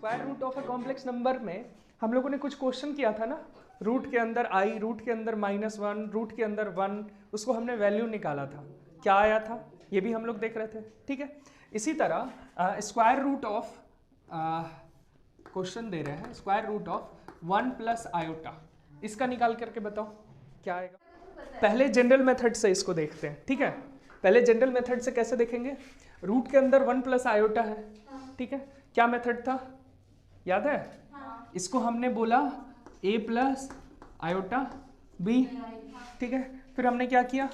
Square root of a complex number में हम लोगों ने कुछ क्वेश्चन किया था ना, रूट के अंदर आई, रूट के अंदर -1, रूट के अंदर 1, उसको हमने वैल्यू निकाला था, क्या आया था ये भी हम लोग देख रहे थे। ठीक है, इसी तरह स्क्वायर रूट ऑफ क्वेश्चन दे रहे हैं, square root of 1 plus iota, इसका निकाल करके बताओ क्या आएगा। पहले जनरल मेथड से इसको देखते हैं। ठीक है, पहले जनरल मेथड से कैसे देखेंगे, रूट के अंदर 1 प्लस आयोटा है। ठीक है, क्या मेथड था याद है? इसको हमने बोला a प्लस आयोटा b। ठीक है, फिर हमने क्या किया,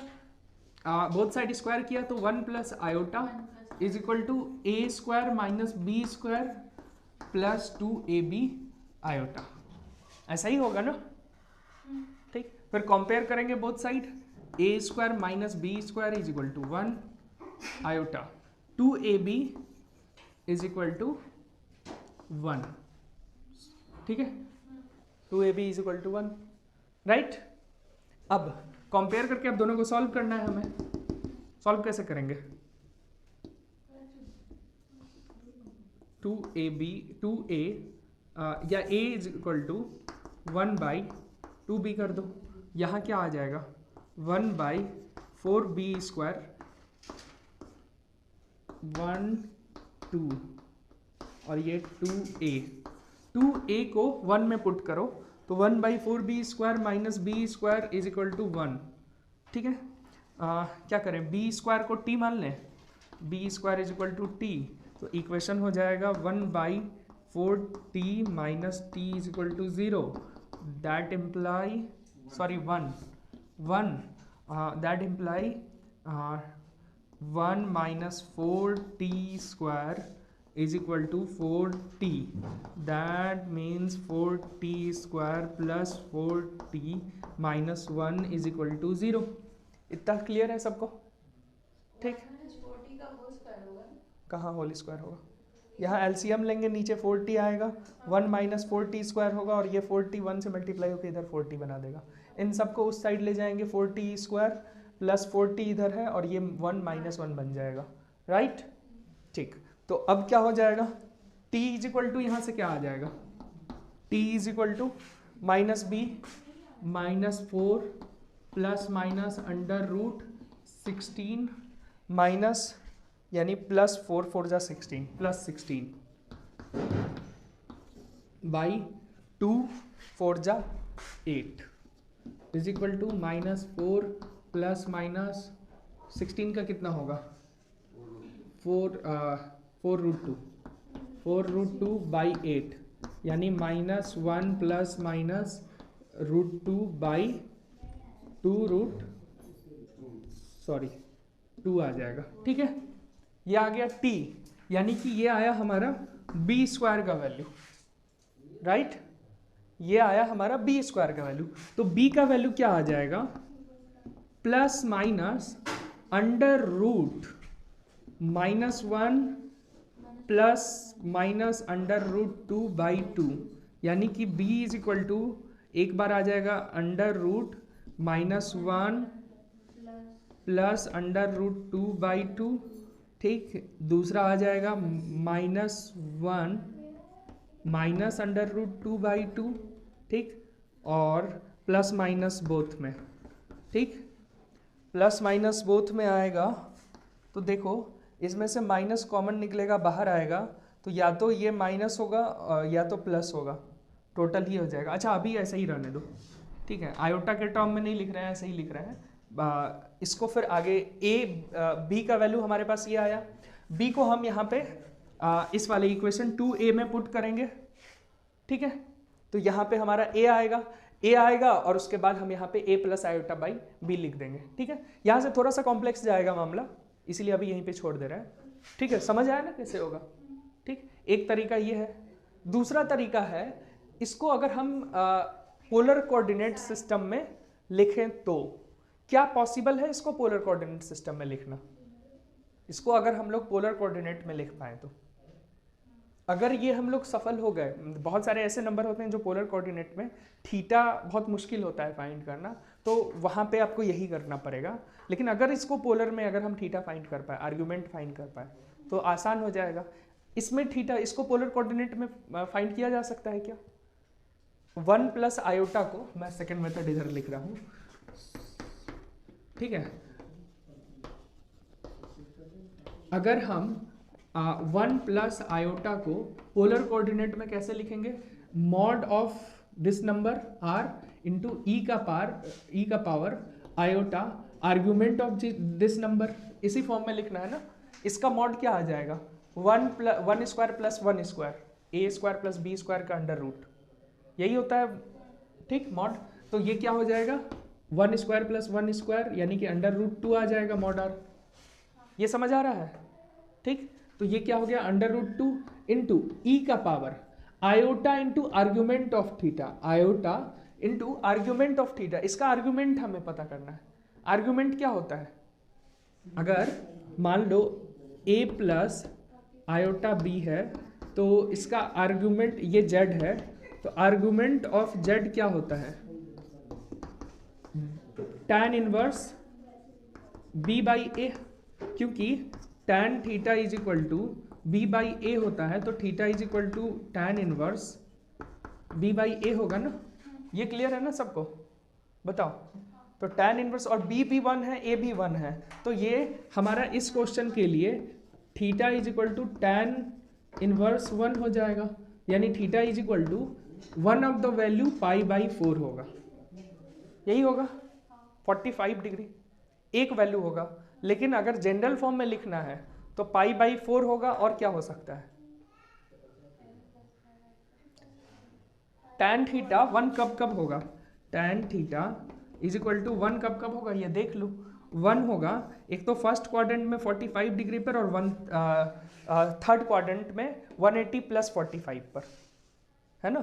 बोथ साइड स्क्वायर किया तो 1 plus iota is equal to a square minus B square plus 2ab iota, ऐसा ही होगा ना। ठीक, फिर कंपेयर करेंगे both side, a square minus B square is equal to 1 iota, 2ab is equal to 1। ठीक है, 2ab is equal to 1, right. अब कंपेयर करके अब दोनों को सॉल्व करना है हमें। सॉल्व कैसे करेंगे, 2a या a is equal to 1 by 2b कर दो, यहाँ क्या आ जाएगा 1 बाई 4b स्क्वायर 1 2 और ये 2a को 1 में पुट करो तो 1 by 4b square minus B square is equal to 1। ठीक है, क्या करें, b स्क्वायर को t मान लें, b square is equal to t, तो इक्वेशन हो जाएगा 1 by 4t minus t is equal to 0, that imply sorry 1 that imply 1 minus 4t square is equal to 4t, that means 4t square plus 4t minus 1 is equal to 0। इतना clear है सबको? ठीक, कहाँ whole square होगा, यहाँ LCM लेंगे, नीचे 4t आएगा, 1 माइनस 4t स्क्वायर होगा और ये 4t 1 से मल्टीप्लाई होकर इधर 4t बना देगा। इन सबको उस साइड ले जाएंगे, 4t स्क्वायर प्लस 4t इधर है और ये 1 माइनस 1 बन जाएगा, राइट। ठीक, तो अब क्या हो जाएगा, t इज इक्वल टू यहाँ से क्या आ जाएगा, t is equal to minus B minus 4 plus minus under root 16 minus यानी प्लस 4 4 जा 16 प्लस 16 बाई 2 4 जा 8 is equal to minus 4 plus minus 16 का कितना होगा 4 रूट 2 बाई 8 यानी minus 1 plus minus root 2 by 2 root 2 आ जाएगा। ठीक है, ये आ गया t, यानी कि ये आया हमारा b स्क्वायर का वैल्यू, राइट। ये आया हमारा b स्क्वायर का वैल्यू, तो b का वैल्यू क्या आ जाएगा plus minus under root -1 plus minus under root 2 by 2, यानी कि b इज इक्वल टू एक बार आ जाएगा under root -1 plus under root 2 by 2। ठीक, दूसरा आ जाएगा -1 माइनस अंडर रूट 2 बाई 2। ठीक, और प्लस माइनस बोथ में, ठीक, प्लस माइनस बोथ में आएगा तो देखो इसमें से माइनस कॉमन निकलेगा, बाहर आएगा तो या तो ये माइनस होगा या तो प्लस होगा, टोटल ही हो जाएगा। अच्छा अभी ऐसे ही रहने दो, ठीक है, आयोटा के टर्म में नहीं लिख रहे हैं, ऐसे ही लिख रहे हैं इसको। फिर आगे b का वैल्यू हमारे पास ये आया, b को हम यहाँ पे इस वाले इक्वेशन 2a में पुट करेंगे। ठीक है, तो यहाँ पे हमारा a आएगा और उसके बाद हम यहाँ पे a plus iota by b लिख देंगे। ठीक है, यहाँ से थोड़ा सा कॉम्प्लेक्स जाएगा मामला, इसीलिए अभी यहीं पे छोड़ दे रहे हैं। ठीक है, समझ आया ना कैसे होगा। ठीक, एक तरीका ये है। दूसरा तरीका है, इसको अगर हम पोलर कोऑर्डिनेट सिस्टम में लिखें तो क्या पॉसिबल है इसको पोलर कोऑर्डिनेट सिस्टम में लिखना, इसको अगर हम लोग पोलर कोऑर्डिनेट में लिख पाए तो। अगर ये हम लोग सफल हो गए, बहुत सारे ऐसे नंबर होते हैं जो पोलर कोऑर्डिनेट में थीटा बहुत मुश्किल होता है फाइंड करना, तो वहाँ पे आपको यही करना पड़ेगा। लेकिन अगर इसको पोलर में अगर हम थीटा फाइंड कर पाए, आर्ग्यूमेंट फाइंड कर पाए तो आसान हो जाएगा। इसमें थीटा, इसको पोलर कोऑर्डिनेट में फाइंड किया जा सकता है क्या? 1 प्लस आयोटा को मैं सेकेंड मेथड इधर लिख रहा हूं, ठीक है। अगर हम 1 प्लस आयोटा को पोलर कोऑर्डिनेट में कैसे लिखेंगे? Mod of this number r into e का power iota argument of this number, इसी फॉर्म में लिखना है ना। इसका मॉड क्या आ जाएगा? 1 स्क्वायर प्लस 1 स्क्वायर, ए स्क्वायर प्लस बी स्क्वायर का अंडर रूट, यही होता है, ठीक, मॉड। तो ये क्या हो जाएगा? 1 स्क्वायर प्लस 1 स्क्वायर यानी कि अंडर रूट 2 आ जाएगा मॉड आर। ये समझ आ रहा है, ठीक। तो ये क्या हो गया? अंडर रूट 2 इंटू ई का power iota into argument of theta, iota into argument of theta. इसका आर्ग्यूमेंट हमें पता करना है। आर्ग्यूमेंट क्या होता है? अगर मान लो a प्लस आयोटा b है तो इसका आर्ग्यूमेंट, ये z है, तो आर्ग्यूमेंट ऑफ z क्या होता है? tan inverse b by a, क्योंकि tan theta is equal to b by a होता है, तो theta is equal to tan inverse b by a होगा ना। ये क्लियर है ना सबको? बताओ। तो tan इनवर्स, और b भी 1 है, a भी 1 है, तो ये हमारा इस क्वेश्चन के लिए theta is equal to tan inverse 1 हो जाएगा, यानी theta is equal to 1 of the value pi by 4 होगा, यही होगा 45 डिग्री, एक वैल्यू होगा। लेकिन अगर जनरल फॉर्म में लिखना है तो पाई बाई 4 होगा, और क्या हो सकता है? tan थीटा 1 कब होगा? tan theta is equal to 1 कब होगा? ये देख लो, 1 होगा एक तो फर्स्ट क्वाड्रेंट में 45 डिग्री पर, और थर्ड क्वाड्रेंट में 180 प्लस 45 पर, है ना।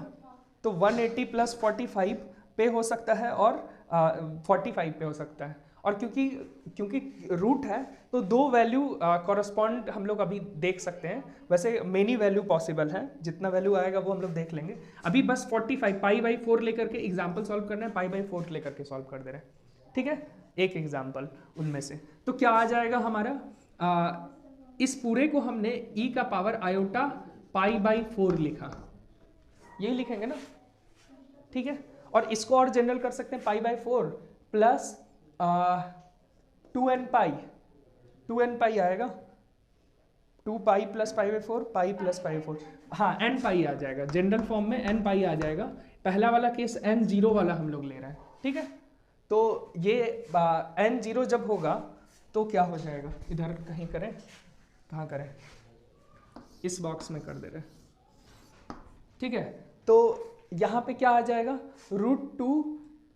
तो 180 प्लस 45 पे हो सकता है और 45 पे हो सकता है, और क्योंकि रूट है तो दो वैल्यू कॉरस्पॉन्ड हम लोग अभी देख सकते हैं। वैसे मेनी वैल्यू पॉसिबल है, जितना वैल्यू आएगा वो हम लोग देख लेंगे। अभी बस 45 पाई बाई 4 लेकर के एग्जाम्पल सॉल्व करना है, पाई बाई 4 लेकर के सॉल्व कर दे रहे हैं, ठीक है, एक एग्जाम्पल उनमें से। तो क्या आ जाएगा हमारा? इस पूरे को हमने ई का पावर आयोटा पाई बाई 4 लिखा, यही लिखेंगे ना, ठीक है। और इसको और जनरल कर सकते हैं, पाई बाई 4 प्लस 2n पाई आएगा, 2 pi plus pi by 4, pi plus pi 4, हाँ n पाई आ जाएगा, जनरल फॉर्म में n पाई आ जाएगा। पहला वाला केस n जीरो वाला हम लोग ले रहे हैं, ठीक है। तो ये n जीरो जब होगा तो क्या हो जाएगा? इधर कहीं करें, कहाँ करें? इस बॉक्स में कर दे रहे, ठीक है। तो यहाँ पे क्या आ जाएगा? √2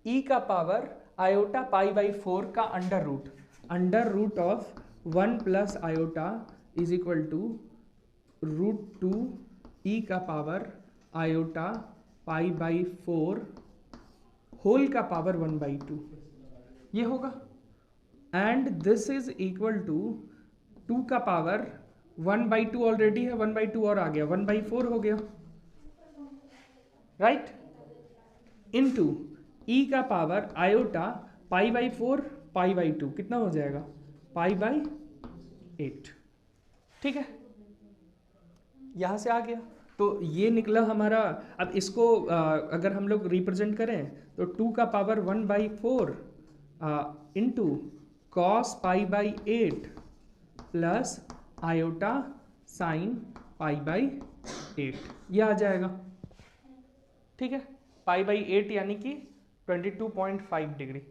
e का पावर आयोटा पाई बाई 4 का under root of 1 plus iota is equal to √2 e का power iota pi by 4 whole का पावर 1/2, ये होगा। And this is equal to 2 का पावर 1/2 ऑलरेडी है, 1/2 और आ गया, 1/4 हो गया, राइट, इनटू ई का power iota pi by 4 pi by 2, कितना हो जाएगा? पाई बाई 8, ठीक है, यहां से आ गया। तो ये निकला हमारा। अब इसको अगर हम लोग रिप्रेजेंट करें तो 2 का power 1/4 into cos pi by 8 plus iota sine pi by 8, ये आ जाएगा, ठीक है। पाई बाई 8 यानी कि 22.5 डिग्री,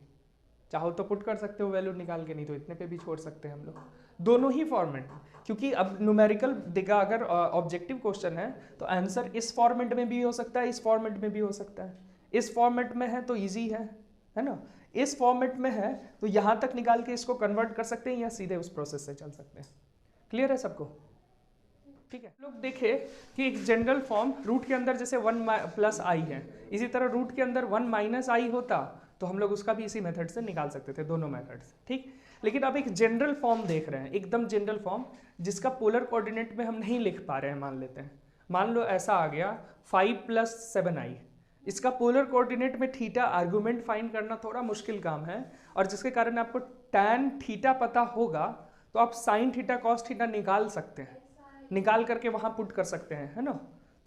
चाहो तो पुट कर सकते हो वैल्यू निकाल के, नहीं तो इतने पे भी छोड़ सकते हैं हम लोग, दोनों ही फॉर्मेट। क्योंकि अब न्यूमेरिकल देगा, अगर ऑब्जेक्टिव क्वेश्चन है तो आंसर इस फॉर्मेट में भी हो सकता है, इस फॉर्मेट में भी हो सकता है। इस फॉर्मेट में है तो इजी है ना। इस फॉर्मेट में है तो यहाँ तक निकाल के इसको कन्वर्ट कर सकते हैं या सीधे उस प्रोसेस से चल सकते हैं। क्लियर है सबको? ठीक है। लोग देखे कि एक जनरल फॉर्म रूट के अंदर जैसे 1 प्लस आई है, इसी तरह रूट के अंदर 1 माइनस आई होता तो हम लोग उसका भी इसी मेथड से निकाल सकते थे, दोनों मेथड से, ठीक। लेकिन अब एक जनरल फॉर्म देख रहे हैं, एकदम जनरल फॉर्म जिसका पोलर कोऑर्डिनेट में हम नहीं लिख पा रहे हैं। मान लेते हैं, मान लो ऐसा आ गया 5 + 7i, इसका पोलर कोऑर्डिनेट में थीटा आर्गुमेंट फाइंड करना थोड़ा मुश्किल काम है, और जिसके कारण आपको tan थीटा पता होगा तो आप sin थीटा cos थीटा निकाल सकते हैं, निकाल करके वहाँ पुट कर सकते हैं, है ना।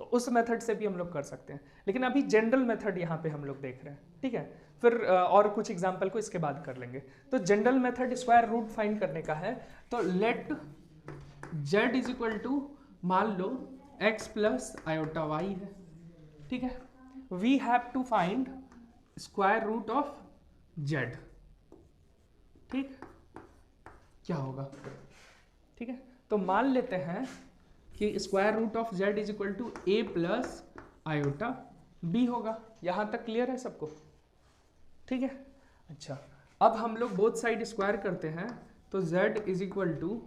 तो उस मेथड से भी हम लोग कर सकते हैं, लेकिन अभी जनरल मेथड यहाँ पे हम लोग देख रहे हैं, ठीक है। फिर और कुछ एग्जाम्पल को इसके बाद कर लेंगे। तो general method square root find करने का है, तो let z is equal to, मान लो x प्लस आयोटा y है, ठीक है। We have to find square root of z, ठीक, क्या होगा, ठीक है। तो मान लेते हैं कि square root of z is equal to a plus iota b होगा। यहां तक क्लियर है सबको, ठीक है। अच्छा, अब हम लोग बोथ साइड स्क्वायर करते हैं, तो z is equal to,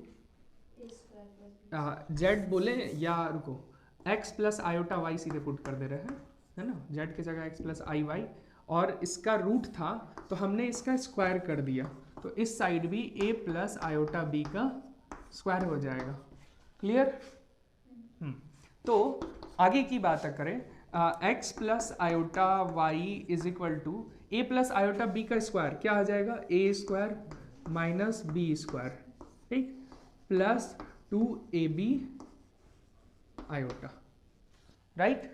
z बोले या रुको, x प्लस आयोटा y सीधे पुट कर दे रहे हैं, है ना। z की जगह x प्लस आई वाई, और इसका रूट था तो हमने इसका स्क्वायर कर दिया, तो इस साइड भी a प्लस आयोटा b का स्क्वायर हो जाएगा। क्लियर। तो आगे की बात करें, x plus iota y is equal to a plus iota b का स्क्वायर, क्या आ जाएगा, a square minus B square, ठीक, plus 2ab iota, right.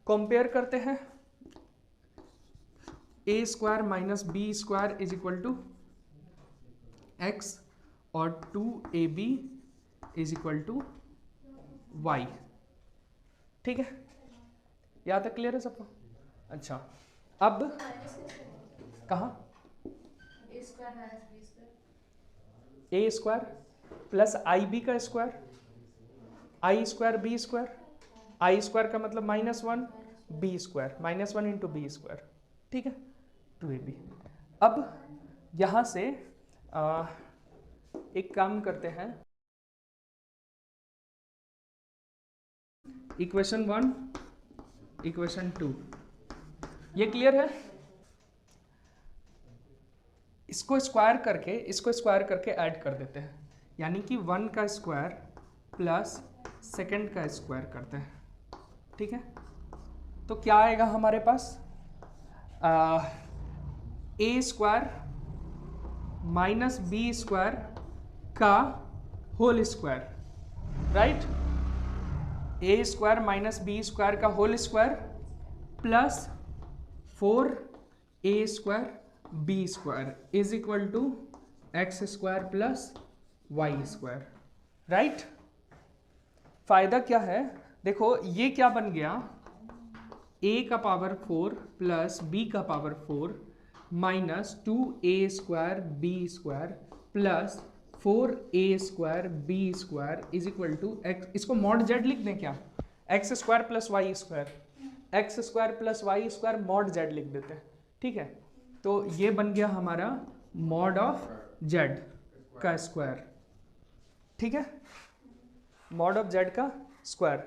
Compare करते हैं, a square minus B square is equal to x और 2ab is equal to y, ठीक है। यहाँ तक क्लियर है सबको। अच्छा, अब कहाँ, A square plus I B का square, I square B square, I square का मतलब -1, B square -1 into B square, ठीक है, 2ab। अब यहाँ से एक काम करते हैं, इक्वेशन 1, इक्वेशन 2, ये क्लियर है। इसको स्क्वायर करके ऐड कर देते हैं, यानी कि 1 का स्क्वायर प्लस सेकंड का स्क्वायर करते हैं, ठीक है। तो क्या आएगा हमारे पास, A square minus B square का whole square, right. A square minus B square का whole square plus 4a square B square is equal to X square plus Y square, right. फायदा क्या है, देखो ये क्या बन गया, a का पावर 4 प्लस b का power 4 minus 2a square B square plus 4a square B square is equal to X, इसको मॉड जेड लिख दें क्या, X square plus Y square, X square plus Y square mod Z लिख देते हैं, ठीक है। तो ये बन गया हमारा मॉड ऑफ जेड का स्क्वायर, ठीक है, मॉड ऑफ जेड का स्क्वायर,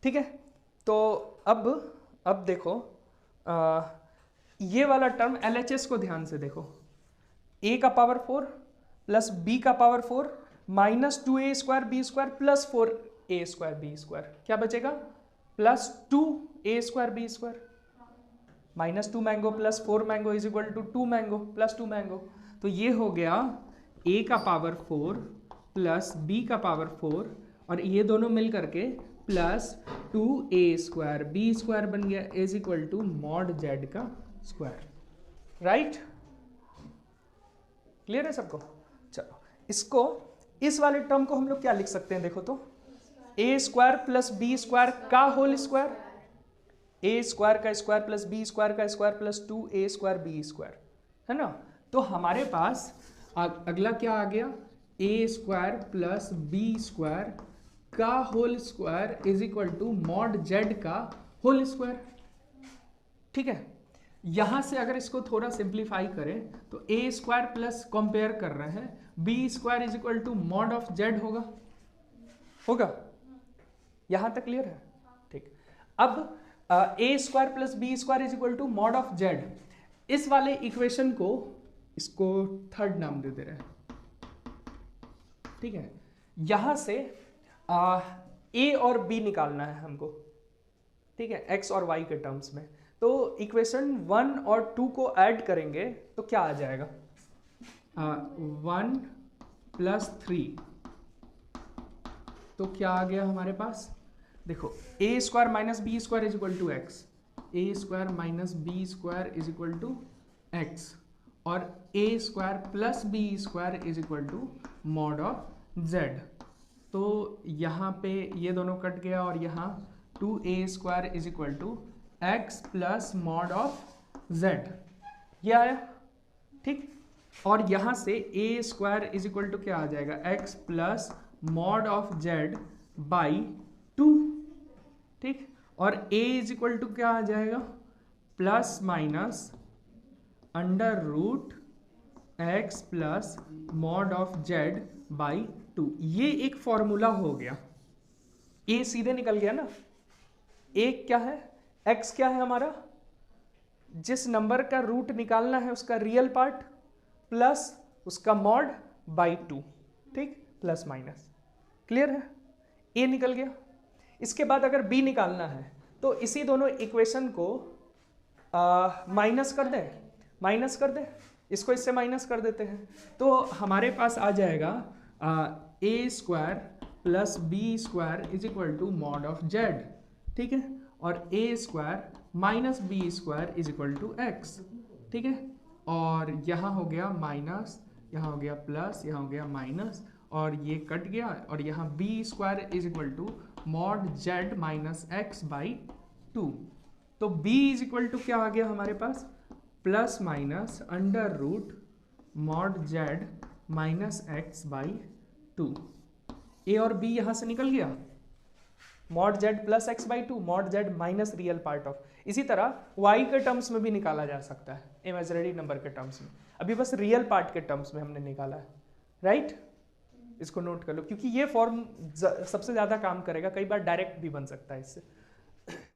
ठीक है। तो अब देखो, ये वाला टर्म LHS को ध्यान से देखो, a का पावर 4 प्लस b का power 4 minus 2a square B square plus 4a square B square, क्या बचेगा, plus 2a square B square, minus 2 mango plus 4 mango is equal to 2 mango plus 2 mango. तो ये हो गया a का power 4 plus b का power 4, और ये दोनों मिल करके plus 2a square B square बन गया is equal to mod Z का स्क्वायर, राइट। क्लियर है सबको। चलो, इसको, इस वाले टर्म को हम लोग क्या लिख सकते हैं, देखो तो, a square plus B square का होल स्क्वायर, a स्क्वायर का स्क्वायर प्लस b स्क्वायर का square plus 2a square B square, है ना। तो हमारे पास अगला क्या आ गया, a square plus B square का whole square is equal to mod Z का होल स्क्वायर, ठीक है। यहां से अगर इसको थोड़ा सिंप्लीफाई करें तो a स्क्वायर प्लस कंपेयर कर रहे हैं b square is equal to mod of Z होगा। यहां तक क्लियर है, ठीक। अब a square plus B square is equal to mod of Z, इस वाले इक्वेशन को, इसको थर्ड नाम दे दे रहे हैं, ठीक है। यहां से a और b निकालना है हमको, ठीक है, x और y के टर्म्स में। तो इक्वेशन 1 और 2 को ऐड करेंगे तो क्या आ जाएगा, 1 प्लस 3 तो क्या आ गया हमारे पास, देखो a square minus B square is equal to x, a square minus B square is equal to x, और a square plus B square is equal to mod of z. तो यहाँ पे ये दोनों कट गया और यहाँ 2a square is equal to X plus mod of Z, ये आया ठीक। और यहाँ से a square is equal to क्या आ जाएगा, x plus mod of Z by 2, ठीक। और a इज इक्वल टू क्या आ जाएगा, plus minus under root x plus mod of Z by 2। ये एक फॉर्मूला हो गया, a सीधे निकल गया ना, a क्या है, x क्या है हमारा, जिस नंबर का रूट निकालना है उसका रियल पार्ट प्लस उसका मॉड बाई 2, ठीक, प्लस माइनस, क्लियर है, a निकल गया। इसके बाद अगर b निकालना है तो इसी दोनों इक्वेशन को माइनस कर दे, इसको इससे माइनस कर देते हैं, तो हमारे पास आ जाएगा a square plus B square is equal to mod of z, ठीक है, और a square minus B square is equal to x, ठीक है। और यहाँ हो गया माइनस, यहाँ हो गया प्लस, यहाँ हो गया माइनस, और ये कट गया, और यहाँ B square is equal to mod Z minus x by 2। तो b इज इक्वल टू क्या आ गया हमारे पास, plus minus under root mod Z minus x by 2। a और b यहाँ से निकल गया, mod z plus x by 2, mod Z minus real part of. इसी तरह y के टर्म्स में भी निकाला जा सकता है, इमेजिनरी नंबर के टर्म्स में, अभी बस रियल पार्ट के टर्म्स में हमने निकाला है, राइट। इसको नोट कर लो क्योंकि ये फॉर्म सबसे ज़्यादा काम करेगा, कई बार डायरेक्ट भी बन सकता है इससे।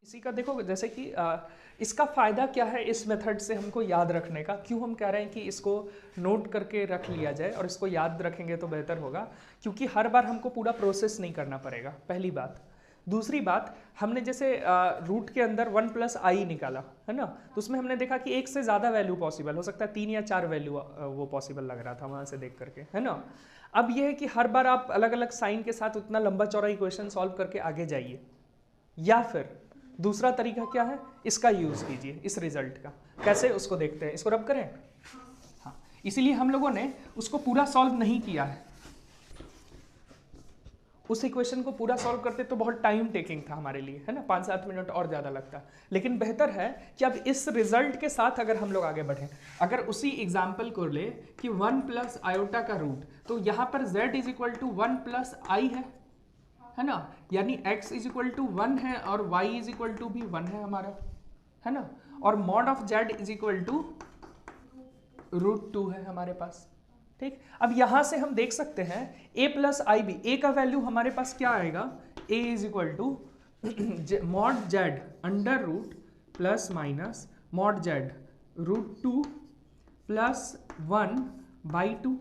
इसी का देखो जैसे कि इसका फ़ायदा क्या है इस मेथड से हमको याद रखने का, क्यों हम कह रहे हैं कि इसको नोट करके रख लिया जाए और इसको याद रखेंगे तो बेहतर होगा, क्योंकि हर बार हमको पूरा प्रोसेस नहीं करना पड़ेगा, पहली बात। दूसरी बात, हमने जैसे रूट के अंदर 1 प्लस आई निकाला है ना, तो उसमें हमने देखा कि एक से ज़्यादा वैल्यू पॉसिबल हो सकता है, 3 या 4 वैल्यू वो पॉसिबल लग रहा था वहाँ से देख करके, है ना। अब ये है कि हर बार आप अलग अलग साइन के साथ उतना लंबा चौड़ा इक्वेशन सॉल्व करके आगे जाइए, या फिर दूसरा तरीका क्या है, इसका यूज़ कीजिए, इस रिजल्ट का। कैसे उसको देखते हैं, इसको रब करें। हाँ, इसीलिए हम लोगों ने उसको पूरा सॉल्व नहीं किया है, उस इक्वेशन को पूरा सॉल्व करते तो बहुत टाइम टेकिंग था हमारे लिए, है ना, 5-7 मिनट और ज़्यादा लगता। लेकिन बेहतर है कि अब इस रिजल्ट के साथ अगर हम लोग आगे बढ़ें, अगर उसी एग्जाम्पल को ले कि 1 प्लस आयोटा का रूट, तो यहाँ पर z is equal to 1 plus i है ना, यानी x इज इक्वल टू 1 है और y इज इक्वल टू भी 1 है हमारा, है ना, और mod of z is equal to root 2 है हमारे पास, ठीक। अब यहां से हम देख सकते हैं a plus I B, a का वैल्यू हमारे पास क्या आएगा, a is equal to mod Z under root plus minus mod Z root 2 plus 1 by 2,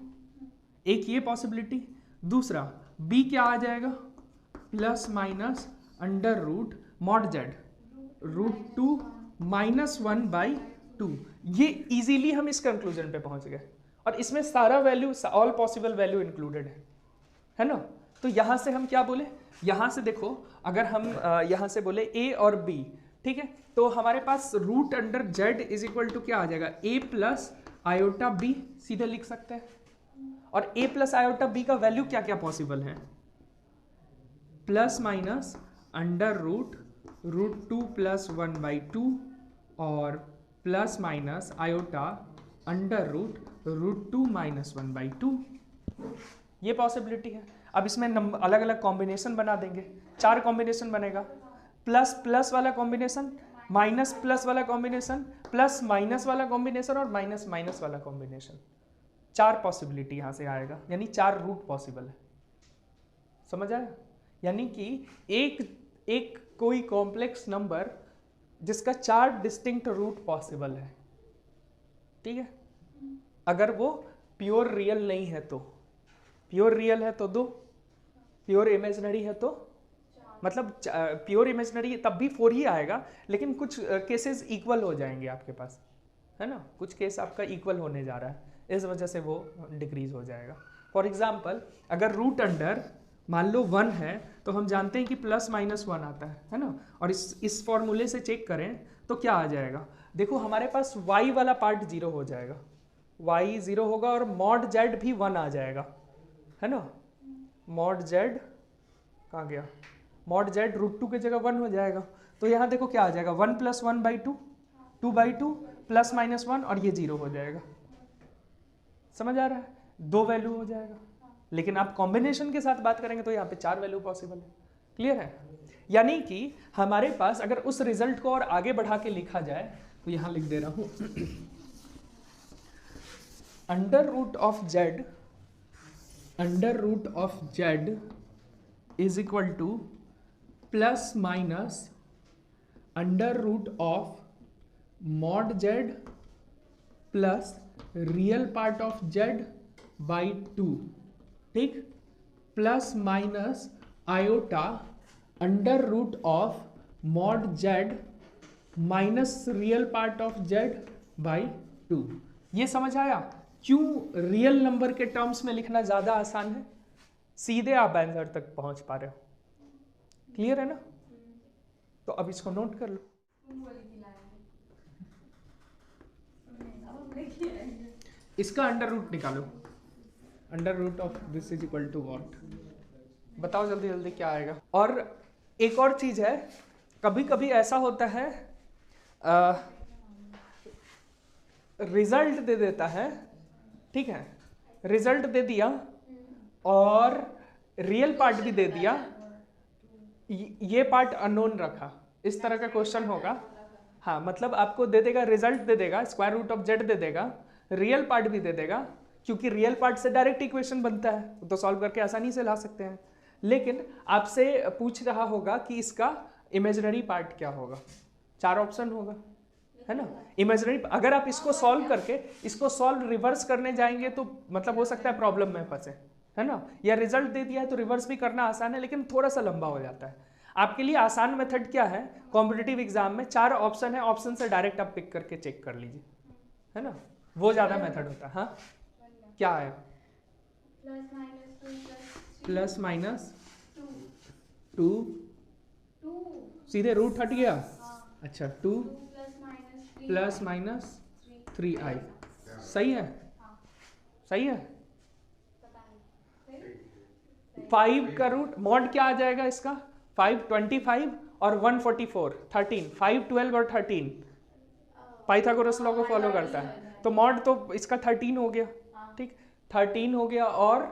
एक ये पॉसिबिलिटी। दूसरा b क्या आ जाएगा, plus minus under root mod Z root 2 minus 1 by 2। ये इजीली हम इस कंक्लूजन पे पहुंच गए, और इसमें सारा value, all possible value included है ना। तो यहां से हम क्या बोले, यहां से देखो अगर हम यहां से बोले a और b, ठीक है, तो हमारे पास root under z is equal to क्या आ जाएगा, a प्लस आयोटा b, सीधे लिख सकते हैं। और a प्लस आयोटा b का वैल्यू क्या क्या पॉसिबल है, plus minus under root 2 plus 1 by 2 और plus minus iota under root 2 minus 1 by 2, ये पॉसिबिलिटी है। अब इसमें अलग अलग कॉम्बिनेशन बना देंगे, 4 कॉम्बिनेशन बनेगा, प्लस प्लस वाला कॉम्बिनेशन, माइनस प्लस वाला कॉम्बिनेशन, प्लस माइनस वाला कॉम्बिनेशन और माइनस माइनस वाला कॉम्बिनेशन, 4 पॉसिबिलिटी यहाँ से आएगा, यानी 4 रूट पॉसिबल है, समझ आया। यानी कि एक कोई कॉम्प्लेक्स नंबर जिसका 4 डिस्टिंक्ट रूट पॉसिबल है, ठीक है, अगर वो प्योर रियल नहीं है तो, प्योर रियल है तो 2, प्योर इमेजिनरी है तो, मतलब प्योर इमेजिनरी तब भी 4 ही आएगा, लेकिन कुछ केसेस इक्वल हो जाएंगे आपके पास, है ना, कुछ केस आपका इक्वल होने जा रहा है, इस वजह से वो डिक्रीज हो जाएगा। फॉर एग्जाम्पल अगर रूट अंडर मान लो 1 है तो हम जानते हैं कि प्लस माइनस 1 आता है ना। और इस फॉर्मूले से चेक करें तो क्या आ जाएगा, देखो हमारे पास y वाला पार्ट 0 हो जाएगा, y 0 होगा और मॉड z भी 1 आ जाएगा, है ना। मॉड z कहाँ गया, मॉड z √2 की जगह 1 हो जाएगा। तो यहाँ देखो क्या आ जाएगा, 1 + 1/2, 2/2 प्लस माइनस 1 और ये 0 हो जाएगा। समझ आ रहा है, 2 वैल्यू हो जाएगा। लेकिन आप कॉम्बिनेशन के साथ बात करेंगे तो यहाँ पे 4 वैल्यू पॉसिबल है। क्लियर है, यानी कि हमारे पास अगर उस रिजल्ट को और आगे बढ़ा के लिखा जाए तो यहाँ लिख दे रहा हूँ under root of z is equal to plus minus under root of mod z plus real part of z by 2, ठीक, plus minus iota under root of mod z minus real part of z by 2। ये समझ आया क्यों real number के terms में लिखना ज्यादा आसान है, सीधे आप आंसर तक पहुंच पा रहे हो। क्लियर है ना, तो अब इसको नोट कर लो। इसका अंडर रूट निकालो, under root of this is equal to what, बताओ जल्दी जल्दी क्या आएगा। और एक और चीज है, कभी कभी ऐसा होता है रिजल्ट दे देता है, ठीक है, रिजल्ट दे दिया और रियल पार्ट भी दे दिया, ये पार्ट अननोन रखा, इस तरह का क्वेश्चन होगा। हाँ, मतलब आपको दे देगा, रिजल्ट दे देगा, स्क्वायर रूट ऑफ z दे देगा, रियल पार्ट भी दे देगा, क्योंकि रियल पार्ट से डायरेक्ट इक्वेशन बनता है तो सॉल्व करके आसानी से ला सकते हैं। लेकिन आपसे पूछ रहा होगा कि इसका इमेजिनरी पार्ट क्या होगा, 4 ऑप्शन होगा, है ना। इमेजिनरी, अगर आप इसको सॉल्व करके इसको सॉल्व रिवर्स करने जाएंगे तो मतलब हो सकता है प्रॉब्लम में फंसे, है ना। या रिजल्ट दे दिया है तो रिवर्स भी करना आसान है लेकिन थोड़ा सा लंबा हो जाता है। आपके लिए आसान मेथड क्या है, कॉम्पिटिटिव एग्जाम में 4 ऑप्शन है, ऑप्शन से डायरेक्ट आप पिक करके चेक कर लीजिए, है ना, वो ज्यादा मेथड होता है। हाँ, क्या है, प्लस माइनस 2, सीधे रूट हट गया। अच्छा, 2 प्लस माइनस 3i, सही है, सही है। 5 का रूट मॉड क्या आ जाएगा इसका, 5 25 और 144 13, 5 12 और 13 पाइथागोरस लॉ को फॉलो करता है, तो मॉड तो इसका 13 हो गया, ठीक, 13 हो गया। और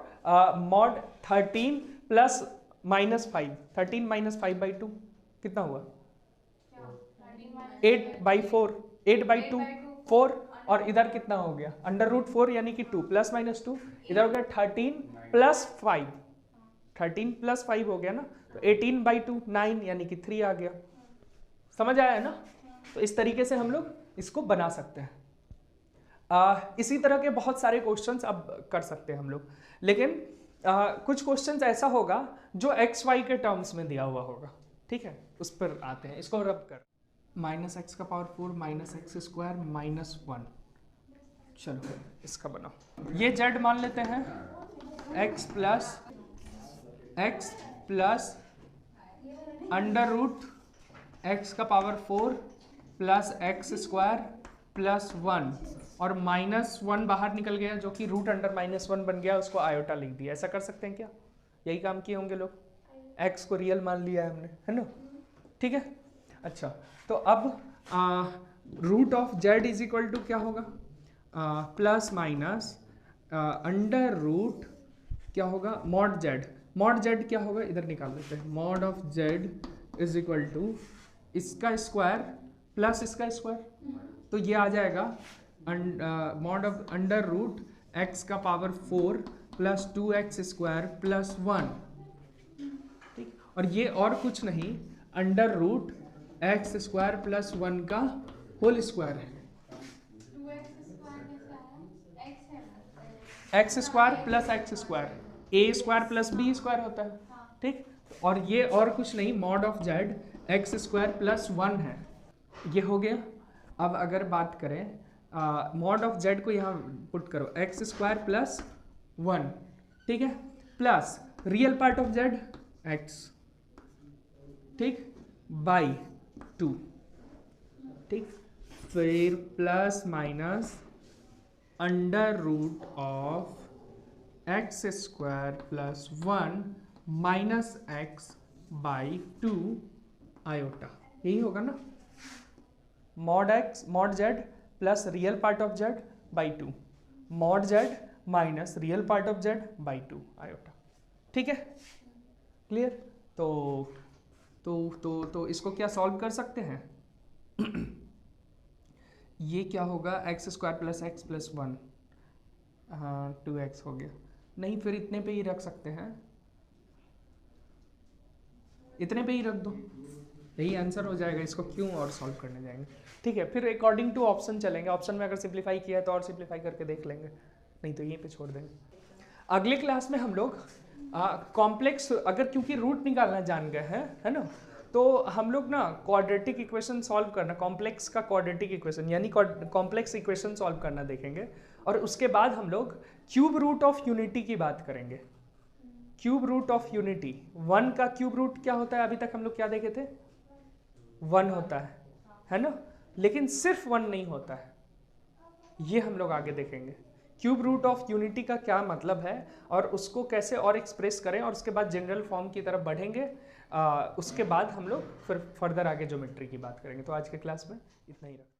मॉड 13 प्लस माइनस 5, 13 माइनस 5/2 कितना हुआ, 8/4, 8/2 4, और इधर कितना हो गया अंडर रूट 4 यानी कि 2 प्लस माइनस 2, इधर हो गया 13 प्लस 5, 13 प्लस 5 हो गया ना, तो 18/2 9 यानी कि 3 आ गया। समझ आया है ना, तो इस तरीके से हम लोग इसको बना सकते हैं। इसी तरह के बहुत सारे क्वेश्चंस अब कर सकते हैं हम लोग, लेकिन कुछ क्वेश्चंस ऐसा होगा जो एक्स वाई के टर्म्स में दिया हुआ होगा, ठीक है, उस पर आते हैं। इसको रब कर, -x⁴ -x² -1, चलो इसका बनाओ। ये z मान लेते हैं, x plus under root x⁴ plus x² plus 1, और -1 बाहर निकल गया जो कि रूट अंडर -1 बन गया, उसको आयोटा लिख दिया। ऐसा कर सकते हैं क्या, यही काम किए होंगे लोग, x को रियल मान लिया है हमने, है ना, ठीक है। अच्छा, तो अब root of z is equal to क्या होगा, प्लस माइनस अंडर रूट क्या होगा, मॉड z क्या होगा, इधर निकाल लेते हैं, mod of z is equal to इसका स्क्वायर प्लस इसका स्क्वायर, तो ये आ जाएगा mod of under root x⁴ plus 2x² plus 1, ठीक, और ये और कुछ नहीं अंडर रूट x² प्लस 1 का होल स्क्वायर है, x² plus x², a² plus b² होता है, ठीक, और ये और कुछ नहीं mod of z x² plus 1 है, ये हो गया। अब अगर बात करें मॉड ऑफ z को यहाँ पुट करो, x² प्लस 1, ठीक है, plus real part of z x, ठीक, बाई 2, ठीक, फिर plus minus under root of x square plus 1 minus x by 2 iota, यही होगा ना, mod x mod z plus real part of Z by 2 mod Z minus real part of Z by 2 iota, ठीक है, clear. तो इसको क्या solve कर सकते हैं ये क्या होगा, x square plus x plus 1, हाँ 2x हो गया, नहीं फिर इतने पे ही रख सकते हैं, इतने पे ही रख दो, यही आंसर हो जाएगा, इसको क्यों और सॉल्व करने जाएंगे, ठीक है। फिर अकॉर्डिंग टू ऑप्शन चलेंगे, ऑप्शन में अगर सिंप्लीफाई किया है तो और सिंप्लीफाई करके देख लेंगे, नहीं तो यहीं पे छोड़ देंगे। अगले क्लास में हम लोग कॉम्प्लेक्स, अगर क्योंकि रूट निकालना जान गए हैं, है ना, तो हम लोग ना क्वाड्रेटिक इक्वेशन सॉल्व करना, कॉम्प्लेक्स का क्वाड्रेटिक इक्वेशन यानी कॉम्प्लेक्स इक्वेशन सॉल्व करना देखेंगे, और उसके बाद हम लोग क्यूब रूट ऑफ यूनिटी की बात करेंगे। क्यूब रूट ऑफ यूनिटी, 1 का क्यूब रूट क्या होता है, अभी तक हम लोग क्या देखे थे, 1 होता है ना, लेकिन सिर्फ 1 नहीं होता है, ये हम लोग आगे देखेंगे। क्यूब रूट ऑफ यूनिटी का क्या मतलब है और उसको कैसे और एक्सप्रेस करें, और उसके बाद जनरल फॉर्म की तरफ बढ़ेंगे, उसके बाद हम लोग फिर फर्दर आगे ज्योमेट्री की बात करेंगे। तो आज के क्लास में इतना ही रखें।